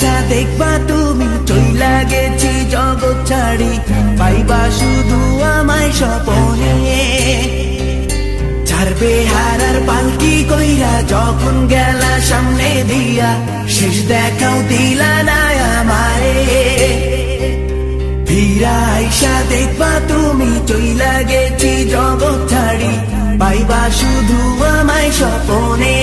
আইসা দেখবা তুমি চইলা গেছি জগৎ ছাড়ি, পাইবা শুধু আমায় স্বপনে। ছাড়বে হারার পালকি কইরা যখন গেলা সামনে দিয়া, শেষ দেখাও দিলা না আমারে। ফিরা আইসা দেখবা তুমি চইলা গেছি জগৎ ছাড়ি, পাইবা শুধু আমায় স্বপনে।